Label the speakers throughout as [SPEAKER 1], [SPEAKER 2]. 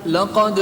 [SPEAKER 1] لقد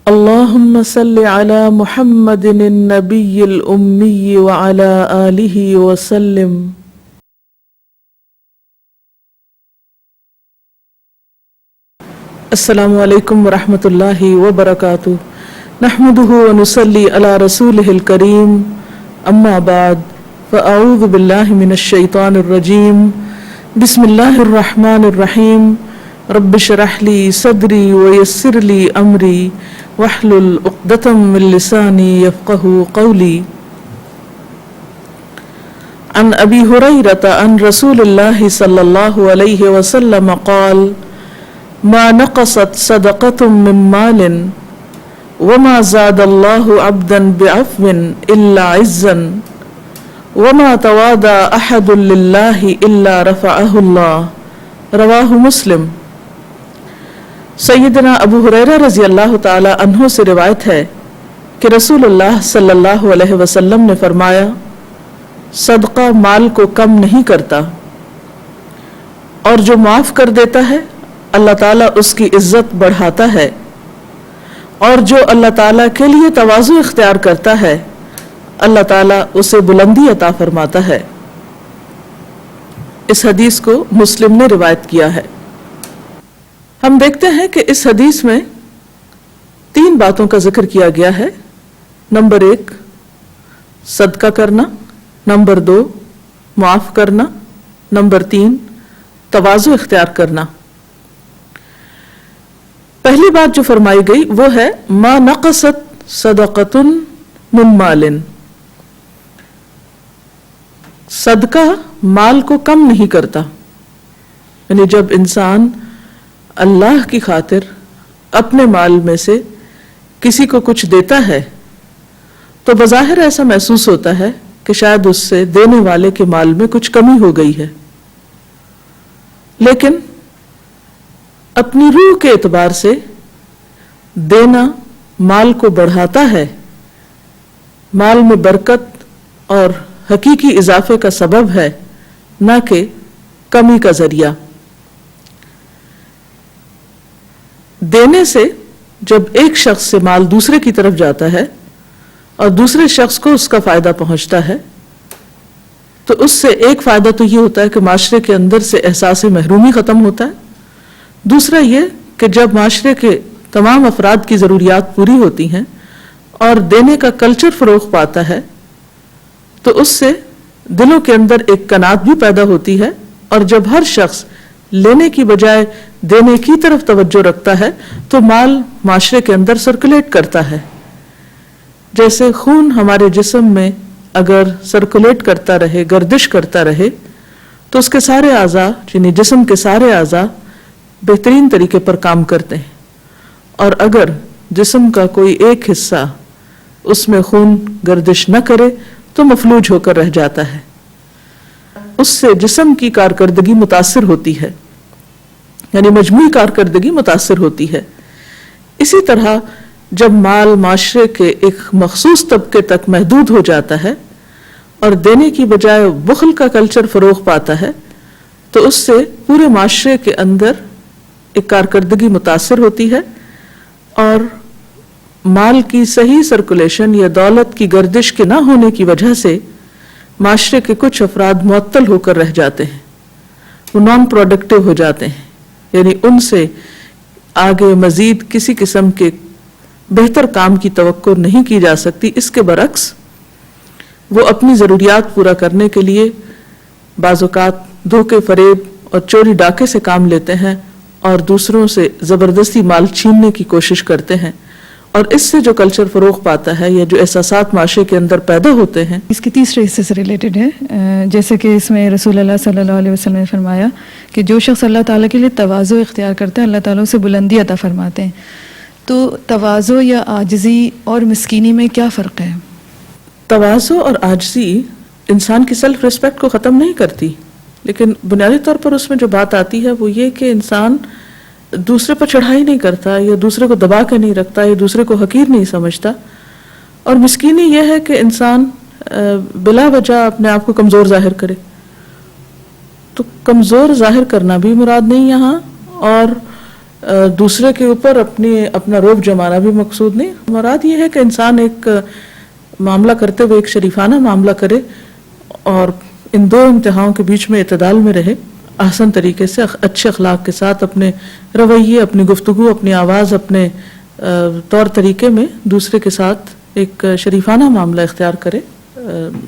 [SPEAKER 2] اللهم صل على محمد النبي الأمي وعلى آله وسلم. السلام علیکم ورحمۃ اللہ وبرکاتہ. نحمده ونصلي على رسوله الكريم. اما بعد فاعوذ باللہ من الشیطان الرجیم. بسم اللہ الرحمن الرحیم. رب اشرح لي صدری ويسر لي امری واحلل عقدة من لسانی يفقهوا قولی. عن ابی ہریرۃ عن رسول اللہ صلی اللہ علیہ وسلم قال ما نقصت صدقة من مال وما زاد الله عبدا بعفو الا عزا وما تواضع احد لله الا رفعه الله. رواہ مسلم. سیدنا ابو ہریرہ رضی اللہ تعالی عنہ سے روایت ہے کہ رسول اللہ صلی اللہ علیہ وسلم نے فرمایا صدقہ مال کو کم نہیں کرتا اور جو معاف کر دیتا ہے اللہ تعالیٰ اس کی عزت بڑھاتا ہے اور جو اللہ تعالیٰ کے لیے تواضع اختیار کرتا ہے اللہ تعالیٰ اسے بلندی عطا فرماتا ہے. اس حدیث کو مسلم نے روایت کیا ہے. ہم دیکھتے ہیں کہ اس حدیث میں 3 باتوں کا ذکر کیا گیا ہے. نمبر 1 صدقہ کرنا، نمبر 2 معاف کرنا، نمبر 3 تواضع اختیار کرنا. پہلی بات جو فرمائی گئی وہ ہے ما نقصت صدقۃ من مال. صدقہ مال کو کم نہیں کرتا. یعنی جب انسان اللہ کی خاطر اپنے مال میں سے کسی کو کچھ دیتا ہے تو بظاہر ایسا محسوس ہوتا ہے کہ شاید اس سے دینے والے کے مال میں کچھ کمی ہو گئی ہے، لیکن اپنی روح کے اعتبار سے دینا مال کو بڑھاتا ہے، مال میں برکت اور حقیقی اضافے کا سبب ہے، نہ کہ کمی کا ذریعہ. دینے سے جب ایک شخص سے مال دوسرے کی طرف جاتا ہے اور دوسرے شخص کو اس کا فائدہ پہنچتا ہے تو اس سے ایک فائدہ تو یہ ہوتا ہے کہ معاشرے کے اندر سے احساس محرومی ختم ہوتا ہے. دوسرا یہ کہ جب معاشرے کے تمام افراد کی ضروریات پوری ہوتی ہیں اور دینے کا کلچر فروغ پاتا ہے تو اس سے دلوں کے اندر ایک قناعت بھی پیدا ہوتی ہے، اور جب ہر شخص لینے کی بجائے دینے کی طرف توجہ رکھتا ہے تو مال معاشرے کے اندر سرکولیٹ کرتا ہے. جیسے خون ہمارے جسم میں اگر سرکولیٹ کرتا رہے، گردش کرتا رہے، تو اس کے سارے اعضاء یعنی جسم کے سارے اعضاء بہترین طریقے پر کام کرتے ہیں. اور اگر جسم کا کوئی ایک حصہ اس میں خون گردش نہ کرے تو مفلوج ہو کر رہ جاتا ہے. اس سے جسم کی کارکردگی متاثر ہوتی ہے، یعنی مجموعی کارکردگی متاثر ہوتی ہے. اسی طرح جب مال معاشرے کے ایک مخصوص طبقے تک محدود ہو جاتا ہے اور دینے کی بجائے بخل کا کلچر فروغ پاتا ہے تو اس سے پورے معاشرے کے اندر ایک کارکردگی متاثر ہوتی ہے، اور مال کی صحیح سرکولیشن یا دولت کی گردش کے نہ ہونے کی وجہ سے معاشرے کے کچھ افراد معطل ہو کر رہ جاتے ہیں، وہ نان پروڈکٹیو ہو جاتے ہیں، یعنی ان سے آگے مزید کسی قسم کے بہتر کام کی توقع نہیں کی جا سکتی. اس کے برعکس وہ اپنی ضروریات پورا کرنے کے لیے بعض اوقات دھوکے فریب اور چوری ڈاکے سے کام لیتے ہیں اور دوسروں سے زبردستی مال چھیننے کی کوشش کرتے ہیں، اور اس سے جو کلچر فروغ پاتا ہے یا جو احساسات معاشرے کے اندر پیدا ہوتے ہیں.
[SPEAKER 1] اس کے تیسرے حصے سے ریلیٹڈ ہے، جیسے کہ اس میں رسول اللہ صلی اللہ علیہ وسلم نے فرمایا کہ جو شخص اللہ تعالیٰ کے لیے تواضع اختیار کرتا ہے اللہ تعالیٰ اسے بلندی عطا فرماتے ہیں. تو تواضع یا عاجزی اور مسکینی میں کیا فرق ہے؟
[SPEAKER 2] تواضع اور عاجزی انسان کی سیلف ریسپیکٹ کو ختم نہیں کرتی، لیکن بنیادی طور پر اس میں جو بات آتی ہے وہ یہ کہ انسان دوسرے پر چڑھائی نہیں کرتا یا دوسرے کو دبا کے نہیں رکھتا یا دوسرے کو حقیر نہیں سمجھتا. اور مسکینی یہ ہے کہ انسان بلا وجہ اپنے آپ کو کمزور ظاہر کرے. تو کمزور ظاہر کرنا بھی مراد نہیں یہاں، اور دوسرے کے اوپر اپنا روب جمانا بھی مقصود نہیں. مراد یہ ہے کہ انسان ایک معاملہ کرتے ہوئے ایک شریفانہ معاملہ کرے اور ان دو انتہاؤں کے بیچ میں اعتدال میں رہے، احسن طریقے سے اچھے اخلاق کے ساتھ اپنے رویے، اپنی گفتگو، اپنی آواز، اپنے طور طریقے میں دوسرے کے ساتھ ایک شریفانہ معاملہ اختیار کرے،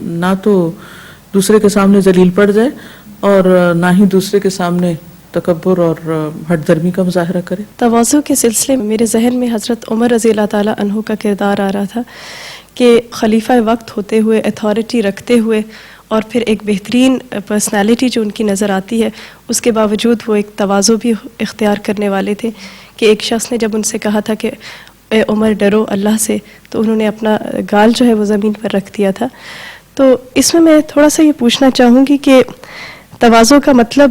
[SPEAKER 2] نہ تو دوسرے کے سامنے ذلیل پڑ جائے اور نہ ہی دوسرے کے سامنے تکبر اور ہٹ درمی کا مظاہرہ کرے.
[SPEAKER 3] تواضع کے سلسلے میں میرے ذہن میں حضرت عمر رضی اللہ تعالیٰ عنہ کا کردار آ رہا تھا کہ خلیفہ وقت ہوتے ہوئے، اتھارٹی رکھتے ہوئے، اور پھر ایک بہترین پرسنالٹی جو ان کی نظر آتی ہے، اس کے باوجود وہ ایک تواضع بھی اختیار کرنے والے تھے کہ ایک شخص نے جب ان سے کہا تھا کہ اے عمر ڈرو اللہ سے، تو انہوں نے اپنا گال جو ہے وہ زمین پر رکھ دیا تھا. تو اس میں تھوڑا سا یہ پوچھنا چاہوں گی کہ تواضع کا مطلب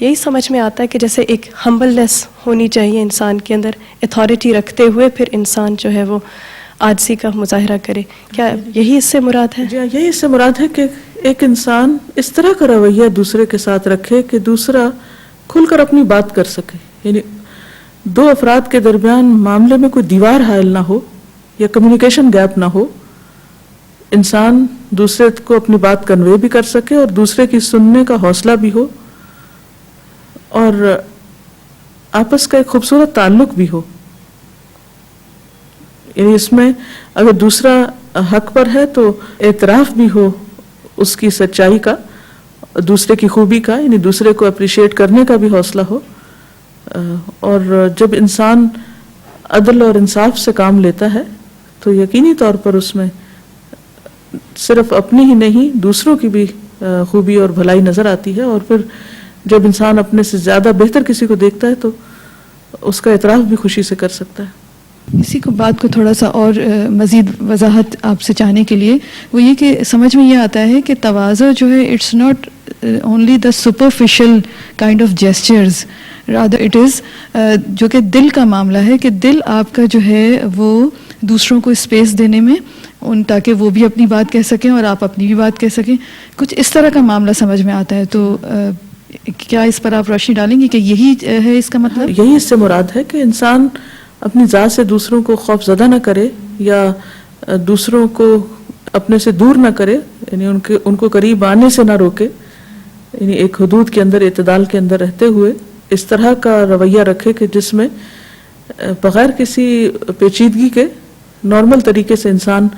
[SPEAKER 3] یہی سمجھ میں آتا ہے کہ جیسے ایک ہمبلنس ہونی چاہیے انسان کے اندر، اتھارٹی رکھتے ہوئے پھر انسان جو ہے وہ عاجزی کا مظاہرہ کرے. کیا یہی اس سے مراد ہے؟
[SPEAKER 2] جی ہاں، یہی اس سے مراد ہے کہ ایک انسان اس طرح کا رویہ دوسرے کے ساتھ رکھے کہ دوسرا کھل کر اپنی بات کر سکے. یعنی دو افراد کے درمیان معاملے میں کوئی دیوار حائل نہ ہو یا کمیونیکیشن گیپ نہ ہو، انسان دوسرے کو اپنی بات کنوے بھی کر سکے اور دوسرے کی سننے کا حوصلہ بھی ہو اور آپس کا ایک خوبصورت تعلق بھی ہو. یعنی اس میں اگر دوسرا حق پر ہے تو اعتراف بھی ہو اس کی سچائی کا، دوسرے کی خوبی کا، یعنی دوسرے کو اپریشیٹ کرنے کا بھی حوصلہ ہو. اور جب انسان عدل اور انصاف سے کام لیتا ہے تو یقینی طور پر اس میں صرف اپنی ہی نہیں دوسروں کی بھی خوبی اور بھلائی نظر آتی ہے. اور پھر جب انسان اپنے سے زیادہ بہتر کسی کو دیکھتا ہے تو اس کا اعتراف بھی خوشی سے کر سکتا ہے.
[SPEAKER 1] اسی کو بات کو تھوڑا سا اور مزید وضاحت آپ سے چاہنے کے لیے وہ یہ کہ سمجھ میں یہ آتا ہے کہ تواضع جو ہے it's not only the superficial kind of gestures, rather it is جو کہ دل کا معاملہ ہے، کہ دل آپ کا جو ہے وہ دوسروں کو اسپیس دینے میں تاکہ وہ بھی اپنی بات کہہ سکیں اور آپ اپنی بھی بات کہہ سکیں، کچھ اس طرح کا معاملہ سمجھ میں آتا ہے. تو کیا اس پر آپ روشنی ڈالیں گے کہ یہی ہے اس کا مطلب؟
[SPEAKER 2] یہی اس سے مراد ہے کہ انسان اپنی ذات سے دوسروں کو خوف زدہ نہ کرے یا دوسروں کو اپنے سے دور نہ کرے، یعنی ان کو قریب آنے سے نہ روکے. یعنی ایک حدود کے اندر، اعتدال کے اندر رہتے ہوئے اس طرح کا رویہ رکھے کہ جس میں بغیر کسی پیچیدگی کے نارمل طریقے سے انسان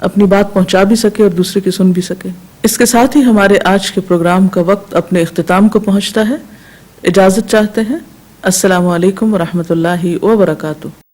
[SPEAKER 2] اپنی بات پہنچا بھی سکے اور دوسرے کی سن بھی سکے. اس کے ساتھ ہی ہمارے آج کے پروگرام کا وقت اپنے اختتام کو پہنچتا ہے. اجازت چاہتے ہیں. السلام علیکم ورحمۃ اللہ وبرکاتہ.